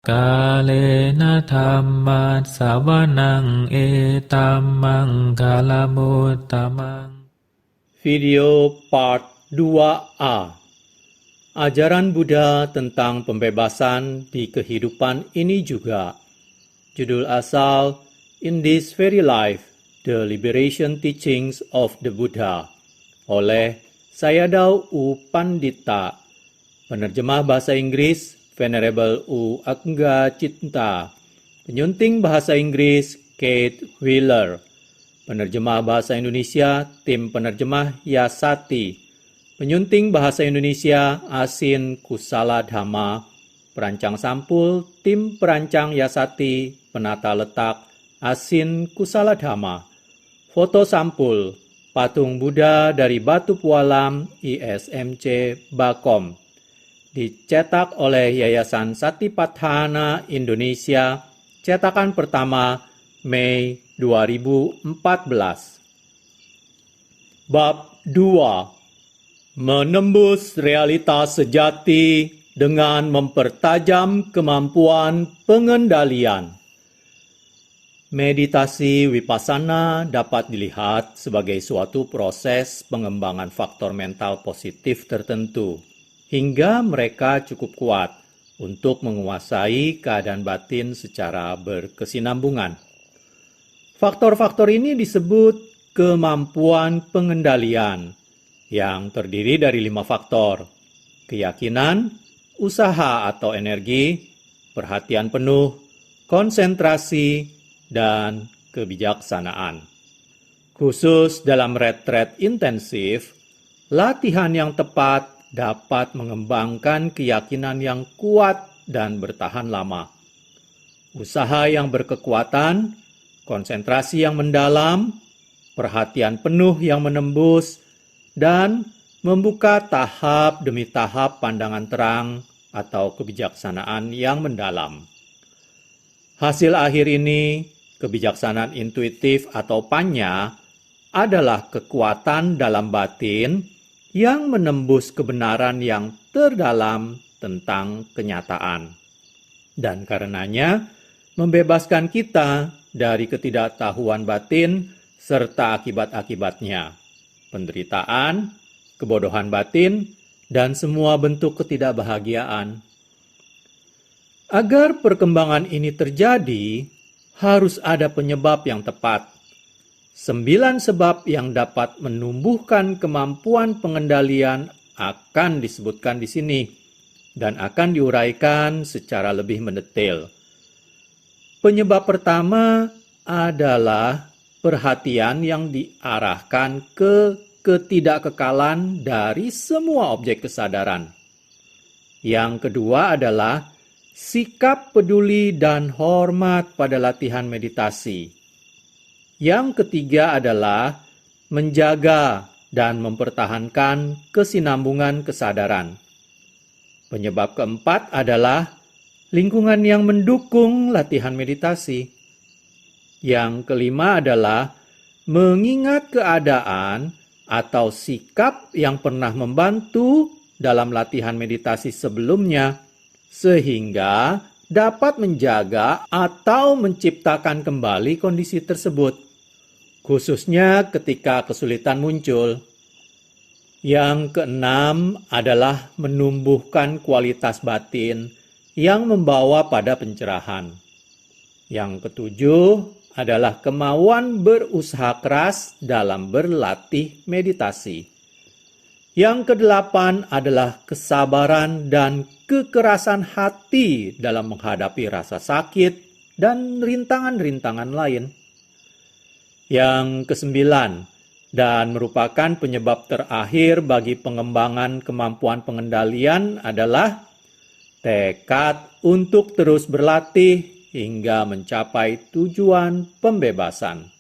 Kalena dhammat sawanang etamang kalamuttamang. Video Part 2A. Ajaran Buddha tentang pembebasan di kehidupan ini juga. Judul asal In This Very Life, The Liberation Teachings of the Buddha oleh Sayadaw U. Pandita. Penerjemah bahasa Inggris Venerable U. Angga Cinta. Penyunting bahasa Inggris Kate Wheeler. Penerjemah bahasa Indonesia Tim Penerjemah Yasati. Penyunting bahasa Indonesia Asin Kusala Dhamma. Perancang sampul Tim Perancang Yasati. Penata letak Asin Kusala Dhamma. Foto sampul patung Buddha dari Batu Pualam ISMC Bakom. Dicetak oleh Yayasan Satipatthana Indonesia, cetakan pertama Mei 2014. Bab 2. Menembus realitas sejati dengan mempertajam kemampuan pengendalian. Meditasi Vipassana dapat dilihat sebagai suatu proses pengembangan faktor mental positif tertentu, hingga mereka cukup kuat untuk menguasai keadaan batin secara berkesinambungan. Faktor-faktor ini disebut kemampuan pengendalian, yang terdiri dari 5 faktor: keyakinan, usaha atau energi, perhatian penuh, konsentrasi, dan kebijaksanaan. Khusus dalam retret intensif, latihan yang tepat dapat mengembangkan keyakinan yang kuat dan bertahan lama. Usaha yang berkekuatan, konsentrasi yang mendalam, perhatian penuh yang menembus, dan membuka tahap demi tahap pandangan terang atau kebijaksanaan yang mendalam. Hasil akhir ini, kebijaksanaan intuitif atau panya, adalah kekuatan dalam batin yang menembus kebenaran yang terdalam tentang kenyataan. Dan karenanya, membebaskan kita dari ketidaktahuan batin serta akibat-akibatnya, penderitaan, kebodohan batin, dan semua bentuk ketidakbahagiaan. Agar perkembangan ini terjadi, harus ada penyebab yang tepat. 9 sebab yang dapat menumbuhkan kemampuan pengendalian akan disebutkan di sini dan akan diuraikan secara lebih mendetail. Penyebab pertama adalah perhatian yang diarahkan ke ketidakkekalan dari semua objek kesadaran. Yang kedua adalah sikap peduli dan hormat pada latihan meditasi. Yang ketiga adalah menjaga dan mempertahankan kesinambungan kesadaran. Penyebab keempat adalah lingkungan yang mendukung latihan meditasi. Yang kelima adalah mengingat keadaan atau sikap yang pernah membantu dalam latihan meditasi sebelumnya, sehingga dapat menjaga atau menciptakan kembali kondisi tersebut, khususnya ketika kesulitan muncul. Yang keenam adalah menumbuhkan kualitas batin yang membawa pada pencerahan. Yang ketujuh adalah kemauan berusaha keras dalam berlatih meditasi. Yang kedelapan adalah kesabaran dan kekerasan hati dalam menghadapi rasa sakit dan rintangan-rintangan lain. Yang kesembilan, dan merupakan penyebab terakhir bagi pengembangan kemampuan pengendalian adalah tekad untuk terus berlatih hingga mencapai tujuan pembebasan.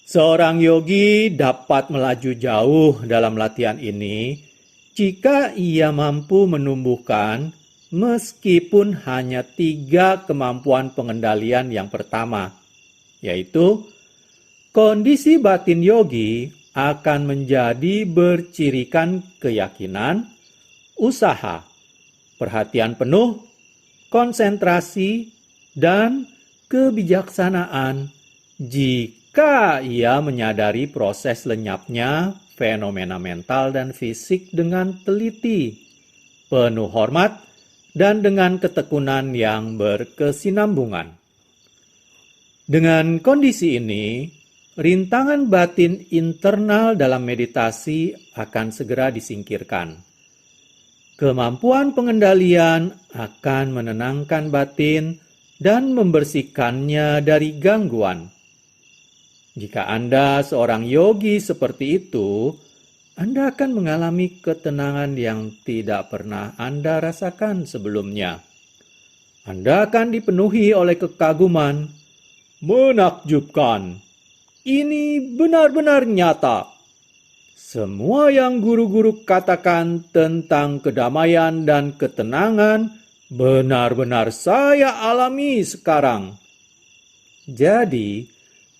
Seorang yogi dapat melaju jauh dalam latihan ini jika ia mampu menumbuhkan meskipun hanya 3 kemampuan pengendalian yang pertama, yaitu kondisi batin yogi akan menjadi bercirikan keyakinan, usaha, perhatian penuh, konsentrasi, dan kebijaksanaan jika ia menyadari proses lenyapnya fenomena mental dan fisik dengan teliti, penuh hormat, dan dengan ketekunan yang berkesinambungan. Dengan kondisi ini, rintangan batin internal dalam meditasi akan segera disingkirkan. Kemampuan pengendalian akan menenangkan batin dan membersihkannya dari gangguan. Jika Anda seorang yogi seperti itu, Anda akan mengalami ketenangan yang tidak pernah Anda rasakan sebelumnya. Anda akan dipenuhi oleh kekaguman. Menakjubkan. Ini benar-benar nyata. Semua yang guru-guru katakan tentang kedamaian dan ketenangan benar-benar saya alami sekarang. Jadi,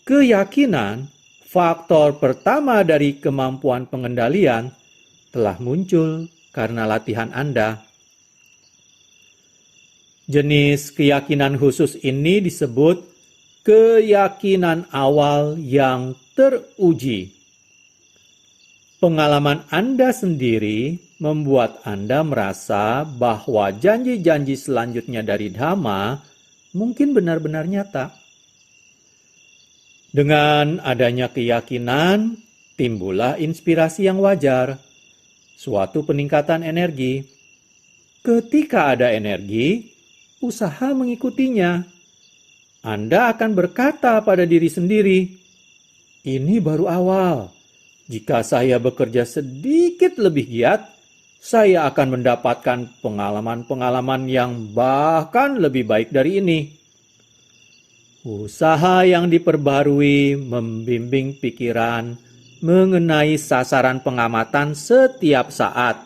keyakinan, faktor pertama dari kemampuan pengendalian, telah muncul karena latihan Anda. Jenis keyakinan khusus ini disebut keyakinan awal yang teruji. Pengalaman Anda sendiri membuat Anda merasa bahwa janji-janji selanjutnya dari Dhamma mungkin benar-benar nyata. Dengan adanya keyakinan, timbullah inspirasi yang wajar, suatu peningkatan energi. Ketika ada energi, usaha mengikutinya. Anda akan berkata pada diri sendiri, "Ini baru awal. Jika saya bekerja sedikit lebih giat, saya akan mendapatkan pengalaman-pengalaman yang bahkan lebih baik dari ini." Usaha yang diperbarui membimbing pikiran mengenai sasaran pengamatan setiap saat,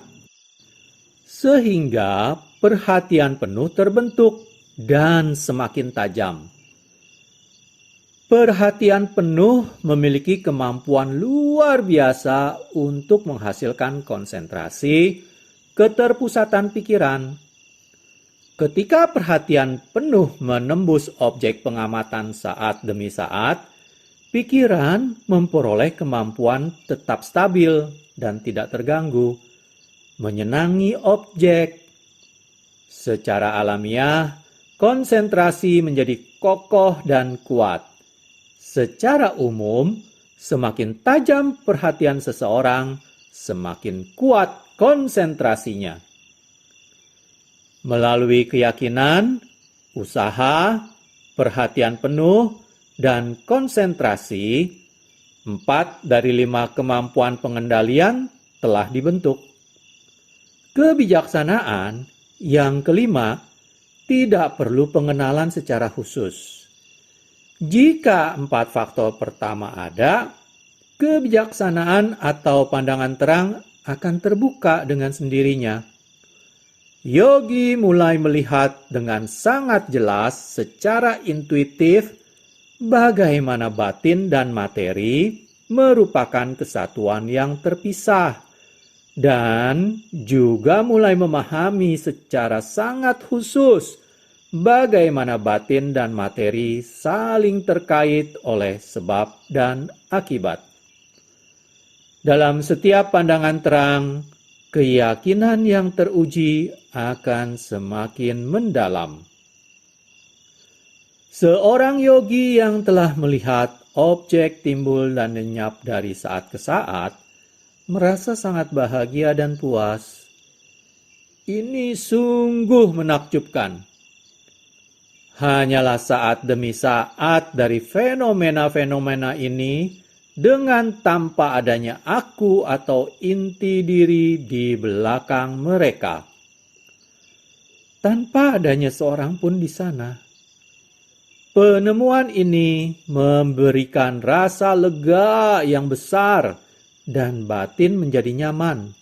sehingga perhatian penuh terbentuk dan semakin tajam. Perhatian penuh memiliki kemampuan luar biasa untuk menghasilkan konsentrasi, keterpusatan pikiran. Ketika perhatian penuh menembus objek pengamatan saat demi saat, pikiran memperoleh kemampuan tetap stabil dan tidak terganggu, menyenangi objek. Secara alamiah, konsentrasi menjadi kokoh dan kuat. Secara umum, semakin tajam perhatian seseorang, semakin kuat konsentrasinya. Melalui keyakinan, usaha, perhatian penuh, dan konsentrasi, 4 dari 5 kemampuan pengendalian telah dibentuk. Kebijaksanaan yang kelima tidak perlu pengenalan secara khusus. Jika 4 faktor pertama ada, kebijaksanaan atau pandangan terang akan terbuka dengan sendirinya. Yogi mulai melihat dengan sangat jelas secara intuitif bagaimana batin dan materi merupakan kesatuan yang terpisah, dan juga mulai memahami secara sangat khusus bagaimana batin dan materi saling terkait oleh sebab dan akibat. Dalam setiap pandangan terang, keyakinan yang teruji akan semakin mendalam. Seorang yogi yang telah melihat objek timbul dan lenyap dari saat ke saat, merasa sangat bahagia dan puas. Ini sungguh menakjubkan. Hanyalah saat demi saat dari fenomena-fenomena ini dengan tanpa adanya aku atau inti diri di belakang mereka. Tanpa adanya seorang pun di sana. Penemuan ini memberikan rasa lega yang besar dan batin menjadi nyaman,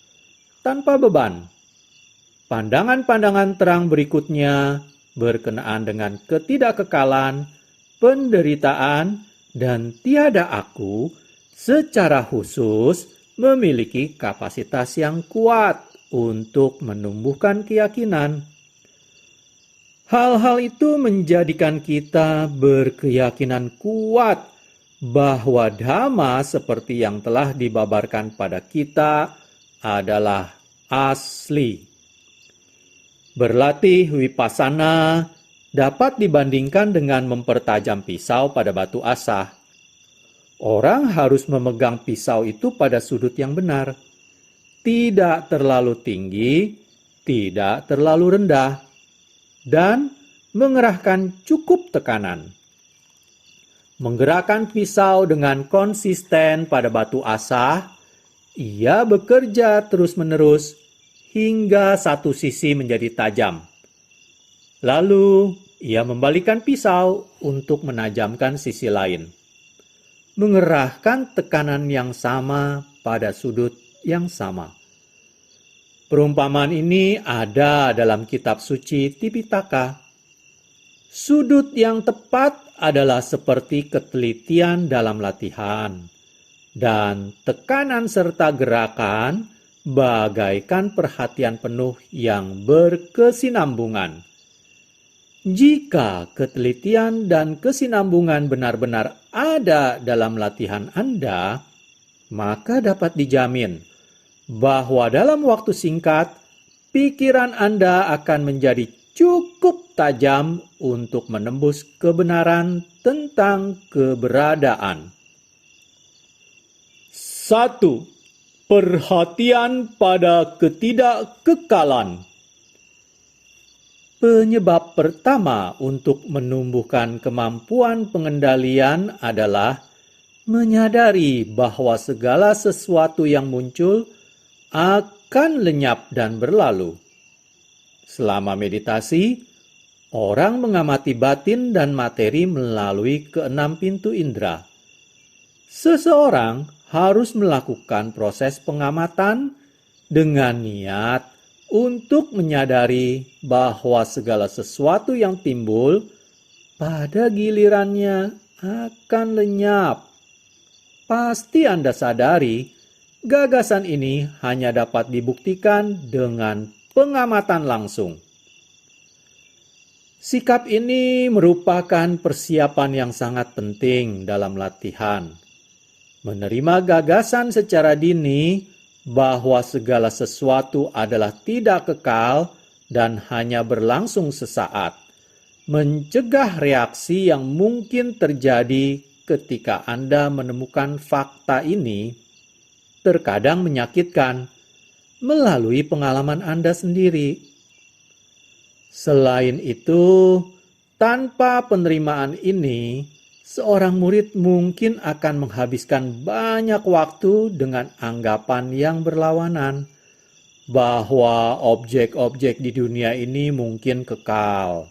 tanpa beban. Pandangan-pandangan terang berikutnya berkenaan dengan ketidakkekalan, penderitaan, dan tiada aku secara khusus memiliki kapasitas yang kuat untuk menumbuhkan keyakinan. Hal-hal itu menjadikan kita berkeyakinan kuat bahwa dhamma seperti yang telah dibabarkan pada kita adalah asli. Berlatih vipassana dapat dibandingkan dengan mempertajam pisau pada batu asah. Orang harus memegang pisau itu pada sudut yang benar. Tidak terlalu tinggi, tidak terlalu rendah, dan mengerahkan cukup tekanan. Menggerakkan pisau dengan konsisten pada batu asah, ia bekerja terus-menerus hingga satu sisi menjadi tajam. Lalu, ia membalikan pisau untuk menajamkan sisi lain. Mengerahkan tekanan yang sama pada sudut yang sama. Perumpamaan ini ada dalam kitab suci Tipitaka. Sudut yang tepat adalah seperti ketelitian dalam latihan, dan tekanan serta gerakan bagaikan perhatian penuh yang berkesinambungan. Jika ketelitian dan kesinambungan benar-benar ada dalam latihan Anda, maka dapat dijamin bahwa dalam waktu singkat, pikiran Anda akan menjadi cukup tajam untuk menembus kebenaran tentang keberadaan. 1. Perhatian pada ketidakkekalan. Penyebab pertama untuk menumbuhkan kemampuan pengendalian adalah menyadari bahwa segala sesuatu yang muncul akan lenyap dan berlalu. Selama meditasi, orang mengamati batin dan materi melalui keenam pintu indera. Seseorang harus melakukan proses pengamatan dengan niat untuk menyadari bahwa segala sesuatu yang timbul pada gilirannya akan lenyap. Pasti Anda sadari, gagasan ini hanya dapat dibuktikan dengan pengamatan langsung. Sikap ini merupakan persiapan yang sangat penting dalam latihan. Menerima gagasan secara dini bahwa segala sesuatu adalah tidak kekal dan hanya berlangsung sesaat, mencegah reaksi yang mungkin terjadi ketika Anda menemukan fakta ini, terkadang menyakitkan melalui pengalaman Anda sendiri. Selain itu, tanpa penerimaan ini, seorang murid mungkin akan menghabiskan banyak waktu dengan anggapan yang berlawanan bahwa objek-objek di dunia ini mungkin kekal.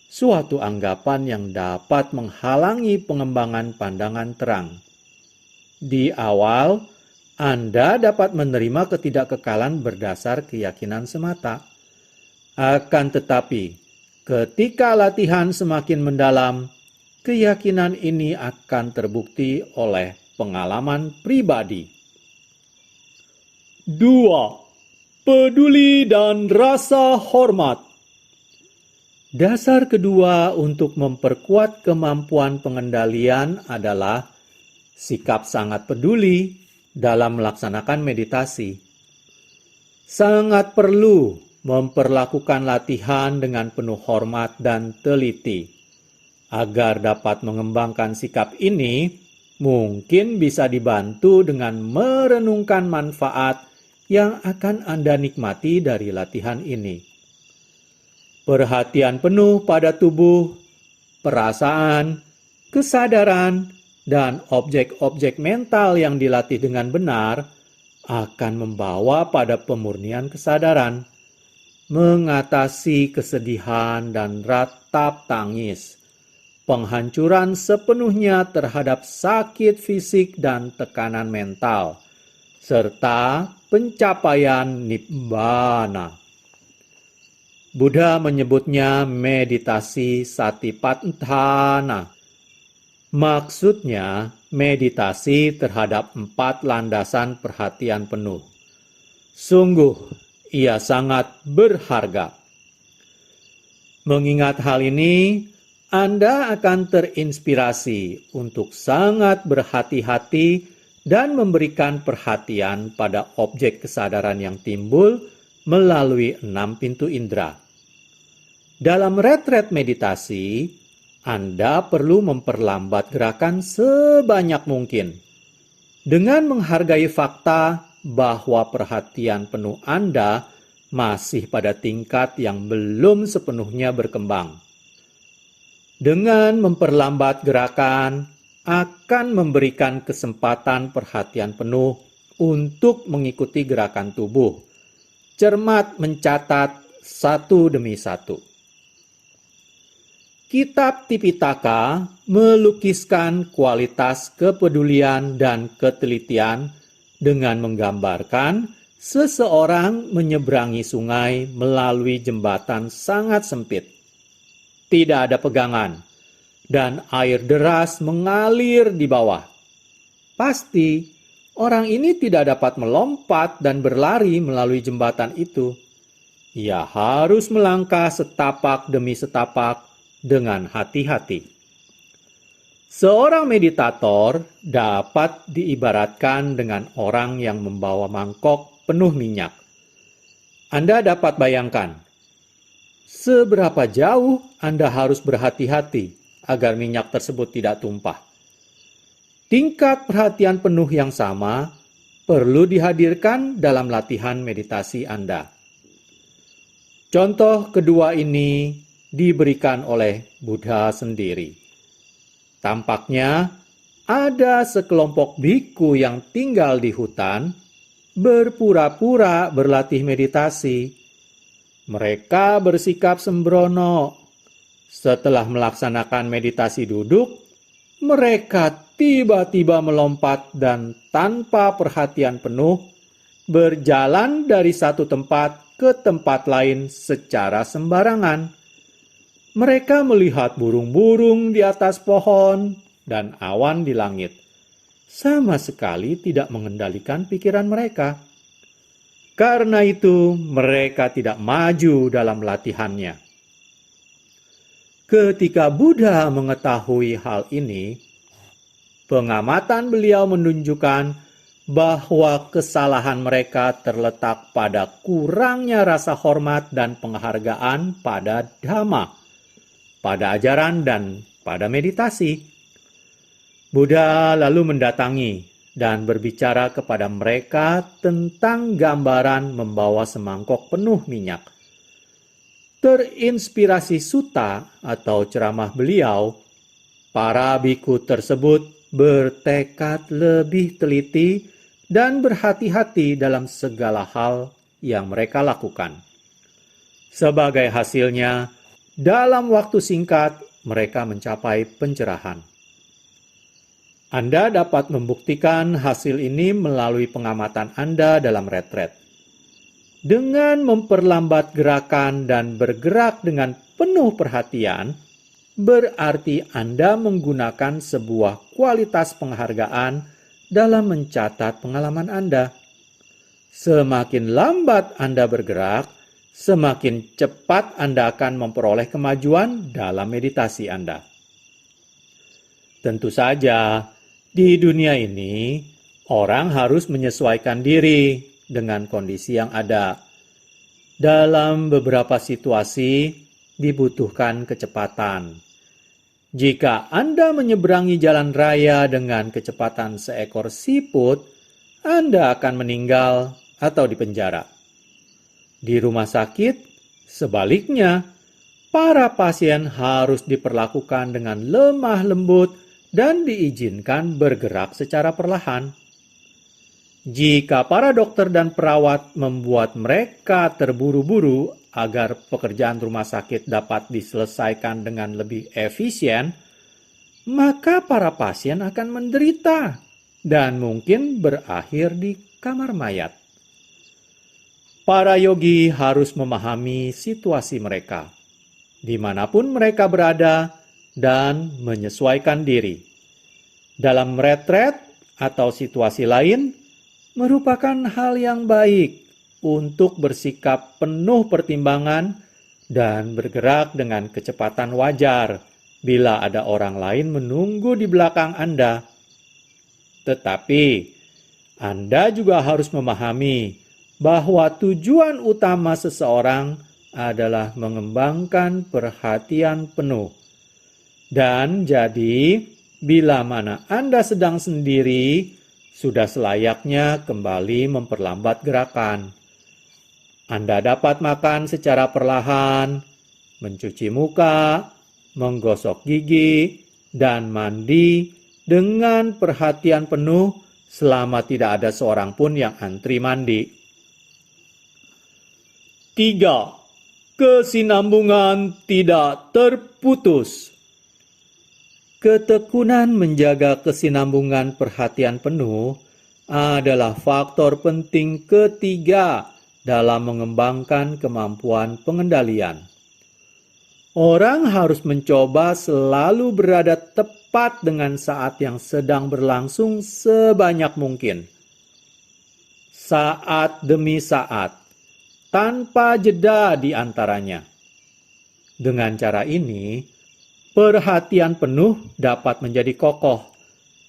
Suatu anggapan yang dapat menghalangi pengembangan pandangan terang. Di awal, Anda dapat menerima ketidakkekalan berdasar keyakinan semata. Akan tetapi, ketika latihan semakin mendalam, keyakinan ini akan terbukti oleh pengalaman pribadi. 2. Peduli dan rasa hormat. Dasar kedua untuk memperkuat kemampuan pengendalian adalah sikap sangat peduli dalam melaksanakan meditasi. Sangat perlu memperlakukan latihan dengan penuh hormat dan teliti. Agar dapat mengembangkan sikap ini, mungkin bisa dibantu dengan merenungkan manfaat yang akan Anda nikmati dari latihan ini. Perhatian penuh pada tubuh, perasaan, kesadaran, dan objek-objek mental yang dilatih dengan benar akan membawa pada pemurnian kesadaran, mengatasi kesedihan dan ratap tangis, penghancuran sepenuhnya terhadap sakit fisik dan tekanan mental, serta pencapaian nibbana. Buddha menyebutnya meditasi satipatthana. Maksudnya meditasi terhadap 4 landasan perhatian penuh. Sungguh, ia sangat berharga. Mengingat hal ini, Anda akan terinspirasi untuk sangat berhati-hati dan memberikan perhatian pada objek kesadaran yang timbul melalui 6 pintu indera. Dalam retret meditasi, Anda perlu memperlambat gerakan sebanyak mungkin. Dengan menghargai fakta bahwa perhatian penuh Anda masih pada tingkat yang belum sepenuhnya berkembang. Dengan memperlambat gerakan akan memberikan kesempatan perhatian penuh untuk mengikuti gerakan tubuh. Cermat mencatat satu demi satu. Kitab Tipitaka melukiskan kualitas kepedulian dan ketelitian dengan menggambarkan seseorang menyeberangi sungai melalui jembatan sangat sempit. Tidak ada pegangan, dan air deras mengalir di bawah. Pasti, orang ini tidak dapat melompat dan berlari melalui jembatan itu. Ia harus melangkah setapak demi setapak dengan hati-hati. Seorang meditator dapat diibaratkan dengan orang yang membawa mangkok penuh minyak. Anda dapat bayangkan seberapa jauh Anda harus berhati-hati agar minyak tersebut tidak tumpah. Tingkat perhatian penuh yang sama perlu dihadirkan dalam latihan meditasi Anda. Contoh kedua ini diberikan oleh Buddha sendiri. Tampaknya ada sekelompok biku yang tinggal di hutan berpura-pura berlatih meditasi. Mereka bersikap sembrono. Setelah melaksanakan meditasi duduk, mereka tiba-tiba melompat dan tanpa perhatian penuh berjalan dari satu tempat ke tempat lain secara sembarangan. Mereka melihat burung-burung di atas pohon dan awan di langit. Sama sekali tidak mengendalikan pikiran mereka. Karena itu, mereka tidak maju dalam latihannya. Ketika Buddha mengetahui hal ini, pengamatan beliau menunjukkan bahwa kesalahan mereka terletak pada kurangnya rasa hormat dan penghargaan pada Dhamma, pada ajaran dan pada meditasi. Buddha lalu mendatangi dan berbicara kepada mereka tentang gambaran membawa semangkok penuh minyak. Terinspirasi sutta atau ceramah beliau, para biku tersebut bertekad lebih teliti dan berhati-hati dalam segala hal yang mereka lakukan. Sebagai hasilnya, dalam waktu singkat mereka mencapai pencerahan. Anda dapat membuktikan hasil ini melalui pengamatan Anda dalam retret. Dengan memperlambat gerakan dan bergerak dengan penuh perhatian, berarti Anda menggunakan sebuah kualitas penghargaan dalam mencatat pengalaman Anda. Semakin lambat Anda bergerak, semakin cepat Anda akan memperoleh kemajuan dalam meditasi Anda. Tentu saja, di dunia ini, orang harus menyesuaikan diri dengan kondisi yang ada. Dalam beberapa situasi, dibutuhkan kecepatan. Jika Anda menyeberangi jalan raya dengan kecepatan seekor siput, Anda akan meninggal atau dipenjara. Di rumah sakit, sebaliknya, para pasien harus diperlakukan dengan lemah lembut dan diizinkan bergerak secara perlahan. Jika para dokter dan perawat membuat mereka terburu-buru agar pekerjaan rumah sakit dapat diselesaikan dengan lebih efisien, maka para pasien akan menderita dan mungkin berakhir di kamar mayat. Para yogi harus memahami situasi mereka, dimanapun mereka berada, dan menyesuaikan diri. Dalam retret atau situasi lain, merupakan hal yang baik untuk bersikap penuh pertimbangan dan bergerak dengan kecepatan wajar bila ada orang lain menunggu di belakang Anda. Tetapi, Anda juga harus memahami bahwa tujuan utama seseorang adalah mengembangkan perhatian penuh. Dan jadi, bila mana Anda sedang sendiri, sudah selayaknya kembali memperlambat gerakan. Anda dapat makan secara perlahan, mencuci muka, menggosok gigi, dan mandi dengan perhatian penuh selama tidak ada seorang pun yang antri mandi. 3. Kesinambungan tidak terputus. Ketekunan menjaga kesinambungan perhatian penuh adalah faktor penting ketiga dalam mengembangkan kemampuan pengendalian. Orang harus mencoba selalu berada tepat dengan saat yang sedang berlangsung sebanyak mungkin. Saat demi saat, tanpa jeda di antaranya. Dengan cara ini, perhatian penuh dapat menjadi kokoh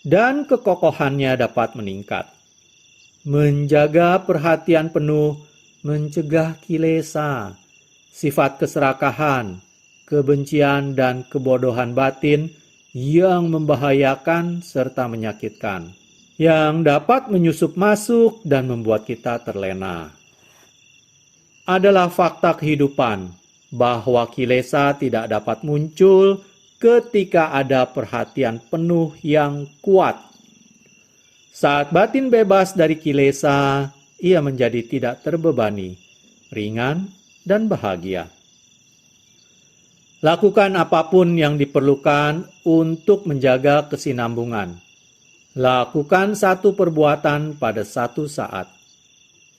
dan kekokohannya dapat meningkat. Menjaga perhatian penuh mencegah kilesa, sifat keserakahan, kebencian dan kebodohan batin yang membahayakan serta menyakitkan, yang dapat menyusup masuk dan membuat kita terlena. Adalah fakta kehidupan bahwa kilesa tidak dapat muncul ketika ada perhatian penuh yang kuat. Saat batin bebas dari kilesa, ia menjadi tidak terbebani, ringan, dan bahagia. Lakukan apapun yang diperlukan untuk menjaga kesinambungan. Lakukan satu perbuatan pada satu saat.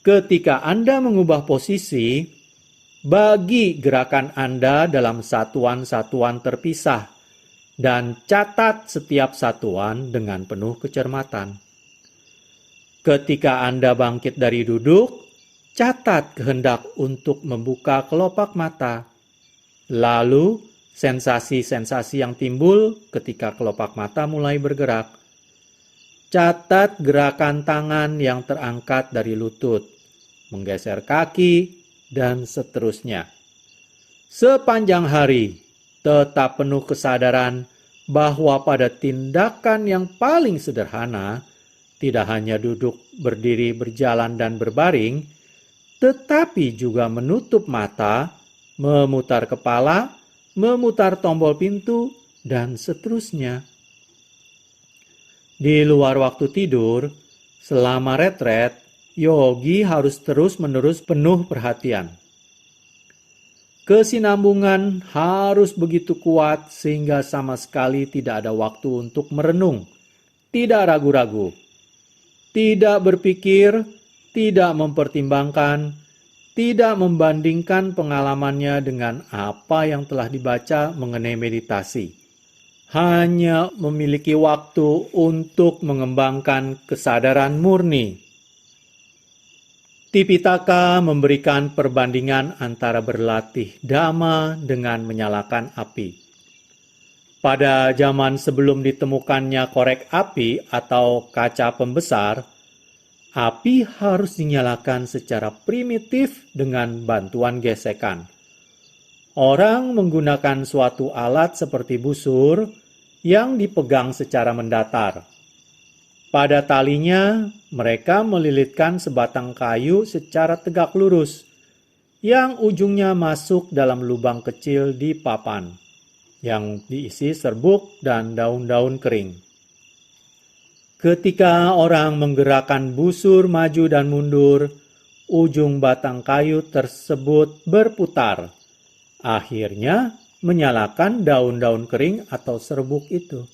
Ketika Anda mengubah posisi, bagi gerakan Anda dalam satuan-satuan terpisah dan catat setiap satuan dengan penuh kecermatan. Ketika Anda bangkit dari duduk, catat kehendak untuk membuka kelopak mata. Lalu, sensasi-sensasi yang timbul ketika kelopak mata mulai bergerak. Catat gerakan tangan yang terangkat dari lutut, menggeser kaki, dan seterusnya. Sepanjang hari, tetap penuh kesadaran bahwa pada tindakan yang paling sederhana, tidak hanya duduk, berdiri, berjalan, dan berbaring, tetapi juga menutup mata, memutar kepala, memutar tombol pintu, dan seterusnya. Di luar waktu tidur, selama retret, yogi harus terus-menerus penuh perhatian. Kesinambungan harus begitu kuat sehingga sama sekali tidak ada waktu untuk merenung, tidak ragu-ragu, tidak berpikir, tidak mempertimbangkan, tidak membandingkan pengalamannya dengan apa yang telah dibaca mengenai meditasi. Hanya memiliki waktu untuk mengembangkan kesadaran murni. Tipitaka memberikan perbandingan antara berlatih dhamma dengan menyalakan api. Pada zaman sebelum ditemukannya korek api atau kaca pembesar, api harus dinyalakan secara primitif dengan bantuan gesekan. Orang menggunakan suatu alat seperti busur yang dipegang secara mendatar. Pada talinya, mereka melilitkan sebatang kayu secara tegak lurus, yang ujungnya masuk dalam lubang kecil di papan, yang diisi serbuk dan daun-daun kering. Ketika orang menggerakkan busur maju dan mundur, ujung batang kayu tersebut berputar. Akhirnya menyalakan daun-daun kering atau serbuk itu.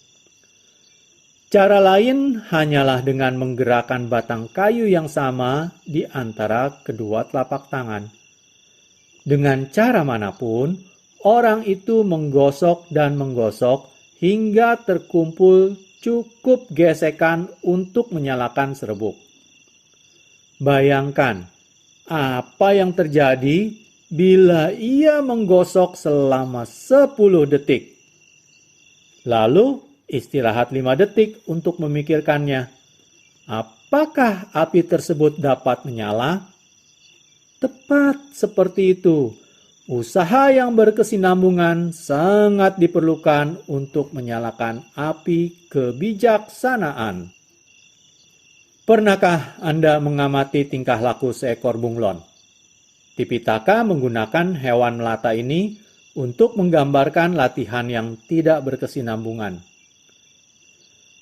Cara lain hanyalah dengan menggerakkan batang kayu yang sama di antara kedua telapak tangan. Dengan cara manapun, orang itu menggosok dan menggosok hingga terkumpul cukup gesekan untuk menyalakan serbuk. Bayangkan apa yang terjadi bila ia menggosok selama 10 detik. Lalu istirahat 5 detik untuk memikirkannya. Apakah api tersebut dapat menyala? Tepat seperti itu. Usaha yang berkesinambungan sangat diperlukan untuk menyalakan api kebijaksanaan. Pernahkah Anda mengamati tingkah laku seekor bunglon? Tipitaka menggunakan hewan melata ini untuk menggambarkan latihan yang tidak berkesinambungan.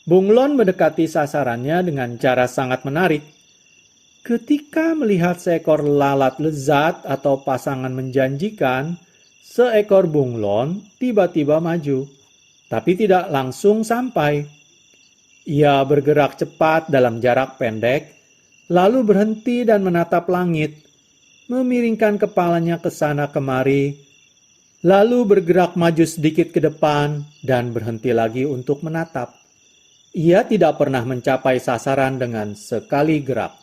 Bunglon mendekati sasarannya dengan cara sangat menarik. Ketika melihat seekor lalat lezat atau pasangan menjanjikan, seekor bunglon tiba-tiba maju, tapi tidak langsung sampai. Ia bergerak cepat dalam jarak pendek, lalu berhenti dan menatap langit, memiringkan kepalanya ke sana kemari, lalu bergerak maju sedikit ke depan dan berhenti lagi untuk menatap. Ia tidak pernah mencapai sasaran dengan sekali gerak.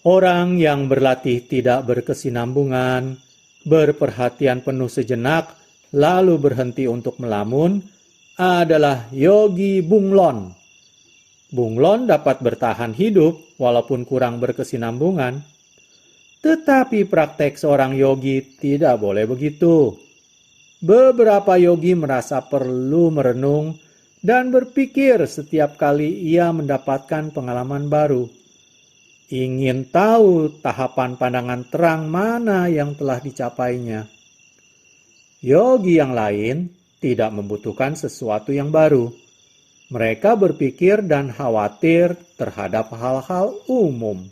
Orang yang berlatih tidak berkesinambungan, berperhatian penuh sejenak, lalu berhenti untuk melamun, adalah yogi bunglon. Bunglon dapat bertahan hidup walaupun kurang berkesinambungan. Tetapi praktek seorang yogi tidak boleh begitu. Beberapa yogi merasa perlu merenung dan berpikir setiap kali ia mendapatkan pengalaman baru. Ingin tahu tahapan pandangan terang mana yang telah dicapainya. Yogi yang lain tidak membutuhkan sesuatu yang baru. Mereka berpikir dan khawatir terhadap hal-hal umum.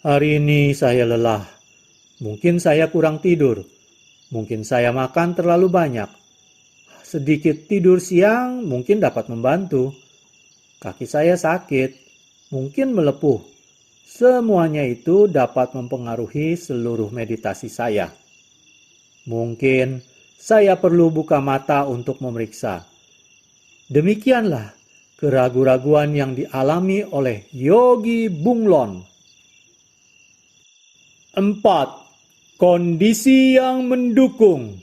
Hari ini saya lelah. Mungkin saya kurang tidur. Mungkin saya makan terlalu banyak. Sedikit tidur siang mungkin dapat membantu. Kaki saya sakit. Mungkin melepuh. Semuanya itu dapat mempengaruhi seluruh meditasi saya. Mungkin saya perlu buka mata untuk memeriksa. Demikianlah keraguan-raguan yang dialami oleh yogi bunglon. 4. Kondisi yang mendukung.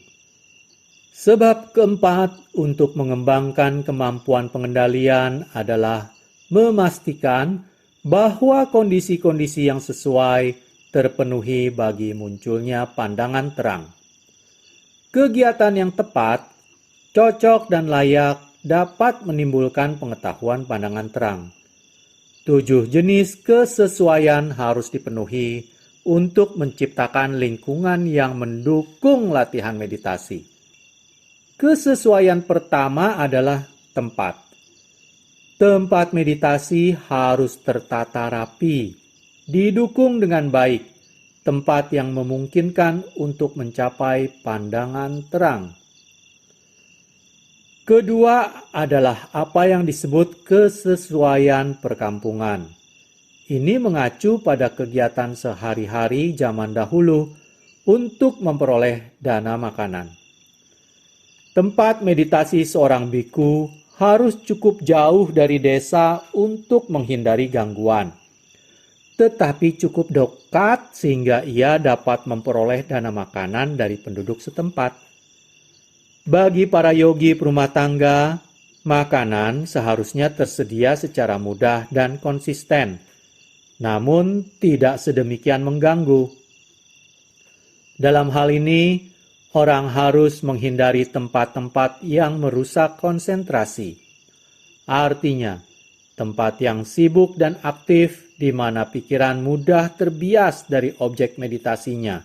Sebab keempat untuk mengembangkan kemampuan pengendalian adalah memastikan bahwa kondisi-kondisi yang sesuai terpenuhi bagi munculnya pandangan terang. Kegiatan yang tepat, cocok dan layak dapat menimbulkan pengetahuan pandangan terang. 7 jenis kesesuaian harus dipenuhi untuk menciptakan lingkungan yang mendukung latihan meditasi. Kesesuaian pertama adalah tempat. Tempat meditasi harus tertata rapi, didukung dengan baik, tempat yang memungkinkan untuk mencapai pandangan terang. Kedua adalah apa yang disebut kesesuaian perkampungan. Ini mengacu pada kegiatan sehari-hari zaman dahulu untuk memperoleh dana makanan. Tempat meditasi seorang biku harus cukup jauh dari desa untuk menghindari gangguan, tetapi cukup dekat sehingga ia dapat memperoleh dana makanan dari penduduk setempat. Bagi para yogi perumah tangga, makanan seharusnya tersedia secara mudah dan konsisten, namun tidak sedemikian mengganggu. Dalam hal ini, orang harus menghindari tempat-tempat yang merusak konsentrasi. Artinya, tempat yang sibuk dan aktif di mana pikiran mudah terbias dari objek meditasinya.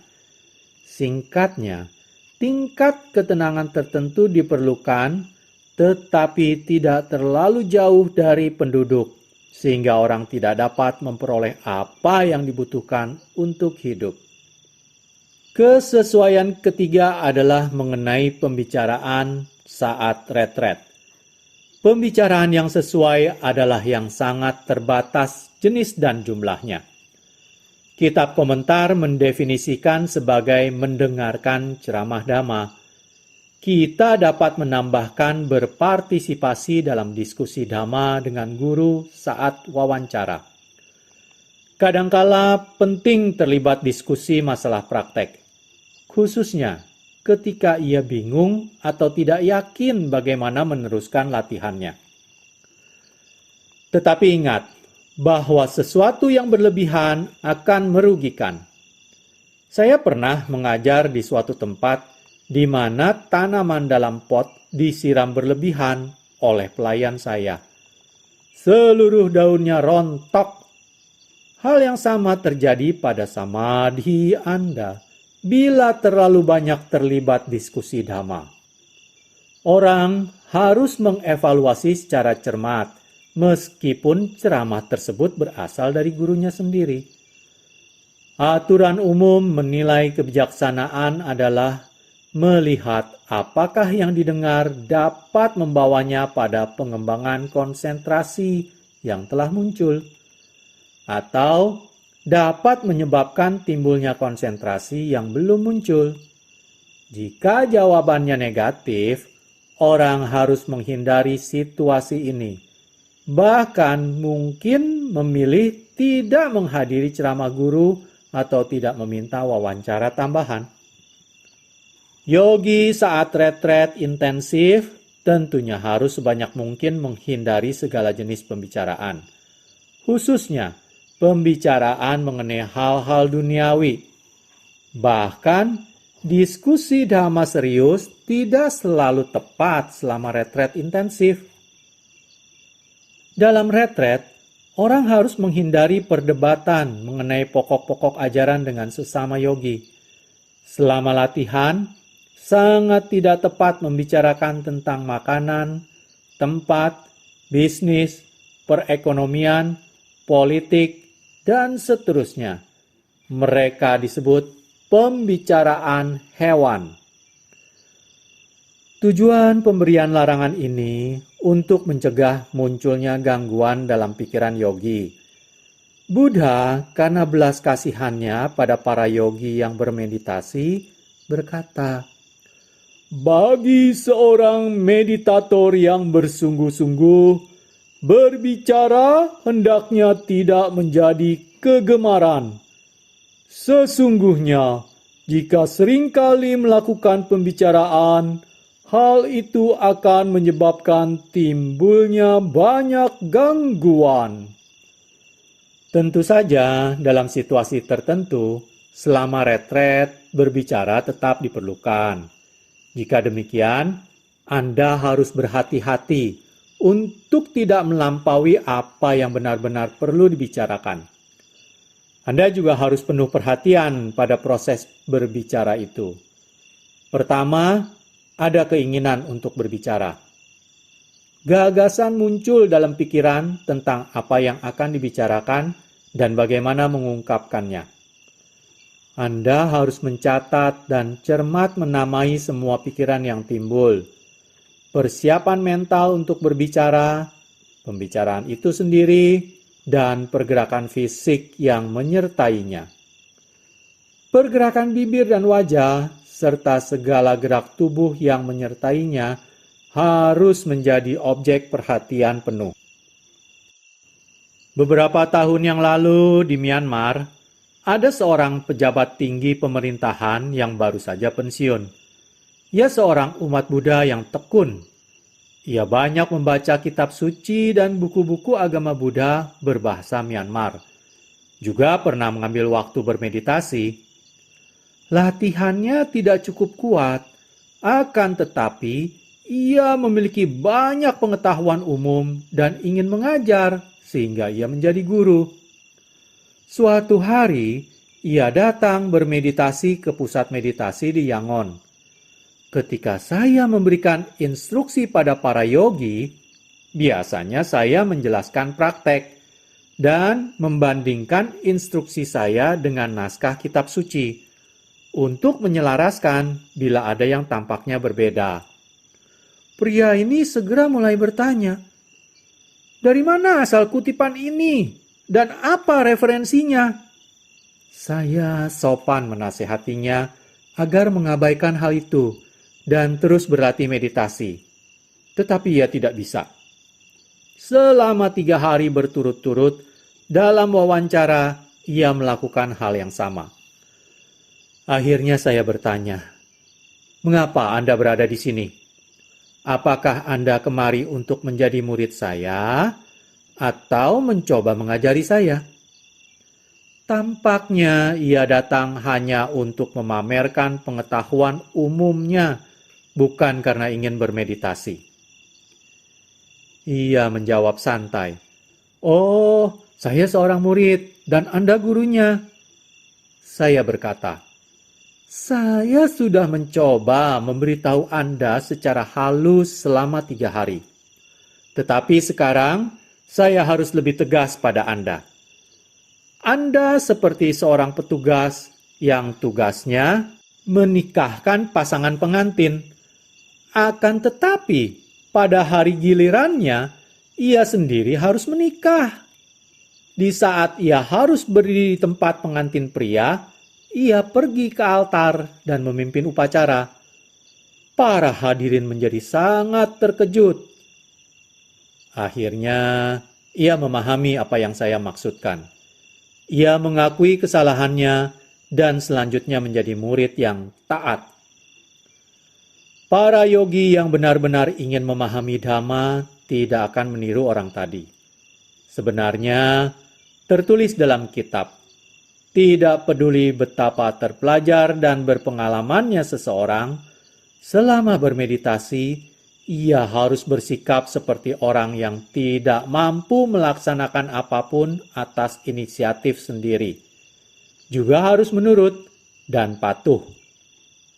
Singkatnya, tingkat ketenangan tertentu diperlukan, tetapi tidak terlalu jauh dari penduduk, sehingga orang tidak dapat memperoleh apa yang dibutuhkan untuk hidup. Kesesuaian ketiga adalah mengenai pembicaraan saat retret. Pembicaraan yang sesuai adalah yang sangat terbatas jenis dan jumlahnya. Kitab komentar mendefinisikan sebagai mendengarkan ceramah dhamma. Kita dapat menambahkan berpartisipasi dalam diskusi dhamma dengan guru saat wawancara. Kadangkala penting terlibat diskusi masalah praktek, khususnya ketika ia bingung atau tidak yakin bagaimana meneruskan latihannya. Tetapi ingat bahwa sesuatu yang berlebihan akan merugikan. Saya pernah mengajar di suatu tempat di mana tanaman dalam pot disiram berlebihan oleh pelayan saya. Seluruh daunnya rontok. Hal yang sama terjadi pada samadhi Anda bila terlalu banyak terlibat diskusi dhamma. Orang harus mengevaluasi secara cermat meskipun ceramah tersebut berasal dari gurunya sendiri. Aturan umum menilai kebijaksanaan adalah melihat apakah yang didengar dapat membawanya pada pengembangan konsentrasi yang telah muncul, atau dapat menyebabkan timbulnya konsentrasi yang belum muncul. Jika jawabannya negatif, orang harus menghindari situasi ini. Bahkan mungkin memilih tidak menghadiri ceramah guru atau tidak meminta wawancara tambahan. Yogi saat retret intensif tentunya harus sebanyak mungkin menghindari segala jenis pembicaraan, khususnya pembicaraan mengenai hal-hal duniawi. Bahkan, diskusi dhamma serius tidak selalu tepat selama retret intensif. Dalam retret, orang harus menghindari perdebatan mengenai pokok-pokok ajaran dengan sesama yogi. Selama latihan, sangat tidak tepat membicarakan tentang makanan, tempat, bisnis, perekonomian, politik, dan seterusnya. Mereka disebut pembicaraan hewan. Tujuan pemberian larangan ini untuk mencegah munculnya gangguan dalam pikiran yogi. Buddha, karena belas kasihannya pada para yogi yang bermeditasi, berkata, "Bagi seorang meditator yang bersungguh-sungguh, berbicara hendaknya tidak menjadi kegemaran. Sesungguhnya, jika seringkali melakukan pembicaraan, hal itu akan menyebabkan timbulnya banyak gangguan." Tentu saja, dalam situasi tertentu, selama retret, berbicara tetap diperlukan. Jika demikian, Anda harus berhati-hati untuk tidak melampaui apa yang benar-benar perlu dibicarakan. Anda juga harus penuh perhatian pada proses berbicara itu. Pertama, ada keinginan untuk berbicara. Gagasan muncul dalam pikiran tentang apa yang akan dibicarakan dan bagaimana mengungkapkannya. Anda harus mencatat dan cermat menamai semua pikiran yang timbul. Persiapan mental untuk berbicara, pembicaraan itu sendiri, dan pergerakan fisik yang menyertainya. Pergerakan bibir dan wajah, serta segala gerak tubuh yang menyertainya, harus menjadi objek perhatian penuh. Beberapa tahun yang lalu di Myanmar, ada seorang pejabat tinggi pemerintahan yang baru saja pensiun. Ia seorang umat Buddha yang tekun. Ia banyak membaca kitab suci dan buku-buku agama Buddha berbahasa Myanmar. Juga pernah mengambil waktu bermeditasi. Latihannya tidak cukup kuat, akan tetapi ia memiliki banyak pengetahuan umum dan ingin mengajar sehingga ia menjadi guru. Suatu hari, ia datang bermeditasi ke pusat meditasi di Yangon. Ketika saya memberikan instruksi pada para yogi, biasanya saya menjelaskan praktek dan membandingkan instruksi saya dengan naskah kitab suci untuk menyelaraskan bila ada yang tampaknya berbeda. Pria ini segera mulai bertanya, "Dari mana asal kutipan ini? Dan apa referensinya?" Saya sopan menasehatinya agar mengabaikan hal itu dan terus berlatih meditasi. Tetapi ia tidak bisa. Selama 3 hari berturut-turut, dalam wawancara, ia melakukan hal yang sama. Akhirnya saya bertanya, "Mengapa Anda berada di sini? Apakah Anda kemari untuk menjadi murid saya atau mencoba mengajari saya?" Tampaknya ia datang hanya untuk memamerkan pengetahuan umumnya, bukan karena ingin bermeditasi. Ia menjawab santai, "Oh, saya seorang murid dan Anda gurunya." Saya berkata, "Saya sudah mencoba memberitahu Anda secara halus selama 3 hari. Tetapi sekarang saya harus lebih tegas pada Anda. Anda seperti seorang petugas yang tugasnya menikahkan pasangan pengantin. Akan tetapi, pada hari gilirannya, ia sendiri harus menikah. Di saat ia harus berdiri di tempat pengantin pria, ia pergi ke altar dan memimpin upacara. Para hadirin menjadi sangat terkejut. Akhirnya, ia memahami apa yang saya maksudkan. Ia mengakui kesalahannya dan selanjutnya menjadi murid yang taat. Para yogi yang benar-benar ingin memahami Dhamma tidak akan meniru orang tadi. Sebenarnya, tertulis dalam kitab, tidak peduli betapa terpelajar dan berpengalamannya seseorang, selama bermeditasi, ia harus bersikap seperti orang yang tidak mampu melaksanakan apapun atas inisiatif sendiri. Juga harus menurut dan patuh.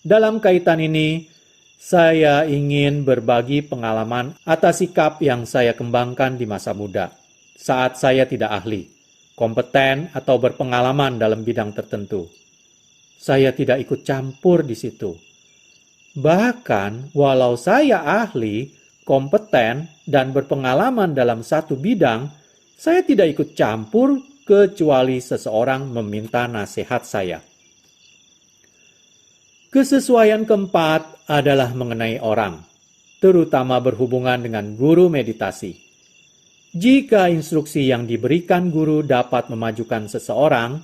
Dalam kaitan ini, saya ingin berbagi pengalaman atas sikap yang saya kembangkan di masa muda, saat saya tidak ahli, kompeten, atau berpengalaman dalam bidang tertentu. Saya tidak ikut campur di situ. Bahkan, walau saya ahli, kompeten, dan berpengalaman dalam satu bidang, saya tidak ikut campur kecuali seseorang meminta nasihat saya. Kesesuaian keempat adalah mengenai orang, terutama berhubungan dengan guru meditasi. Jika instruksi yang diberikan guru dapat memajukan seseorang,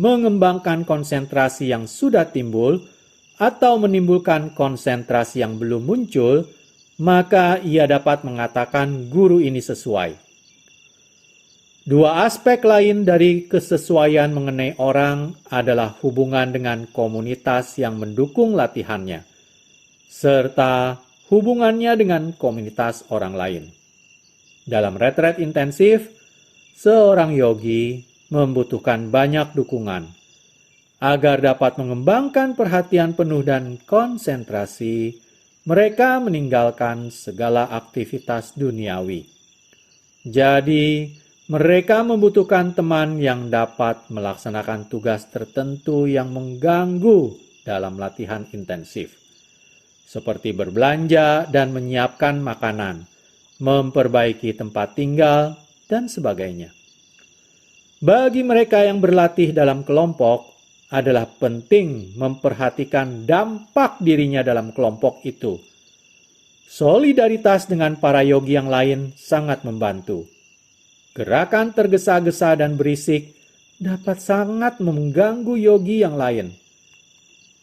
mengembangkan konsentrasi yang sudah timbul, atau menimbulkan konsentrasi yang belum muncul, maka ia dapat mengatakan guru ini sesuai. Dua aspek lain dari kesesuaian mengenai orang adalah hubungan dengan komunitas yang mendukung latihannya, serta hubungannya dengan komunitas orang lain. Dalam retret intensif, seorang yogi membutuhkan banyak dukungan agar dapat mengembangkan perhatian penuh dan konsentrasi. Mereka meninggalkan segala aktivitas duniawi. Jadi, mereka membutuhkan teman yang dapat melaksanakan tugas tertentu yang mengganggu dalam latihan intensif, seperti berbelanja dan menyiapkan makanan, memperbaiki tempat tinggal, dan sebagainya. Bagi mereka yang berlatih dalam kelompok, adalah penting memperhatikan dampak dirinya dalam kelompok itu. Solidaritas dengan para yogi yang lain sangat membantu. Gerakan tergesa-gesa dan berisik dapat sangat mengganggu yogi yang lain.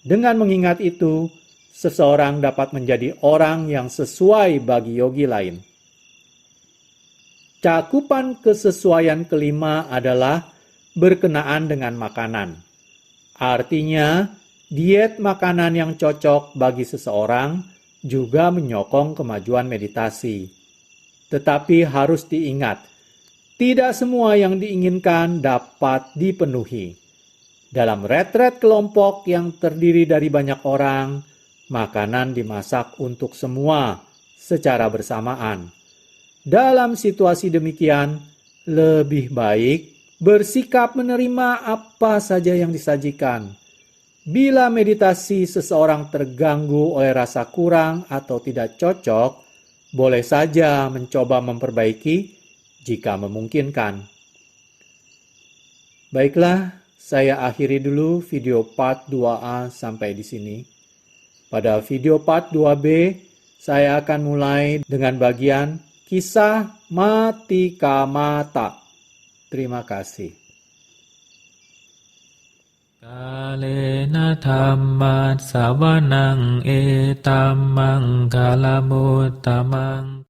Dengan mengingat itu, seseorang dapat menjadi orang yang sesuai bagi yogi lain. Cakupan kesesuaian kelima adalah berkenaan dengan makanan. Artinya, diet makanan yang cocok bagi seseorang juga menyokong kemajuan meditasi. Tetapi harus diingat, tidak semua yang diinginkan dapat dipenuhi. Dalam retret kelompok yang terdiri dari banyak orang, makanan dimasak untuk semua secara bersamaan. Dalam situasi demikian, lebih baik bersikap menerima apa saja yang disajikan. Bila meditasi seseorang terganggu oleh rasa kurang atau tidak cocok, boleh saja mencoba memperbaiki jika memungkinkan. Baiklah, saya akhiri dulu video part 2A sampai di sini. Pada video part 2B, saya akan mulai dengan bagian kisah Mati Kamata. Terima kasih. กาเลนะธัมมัสสวนังเอตัมมังคลมุตตมัง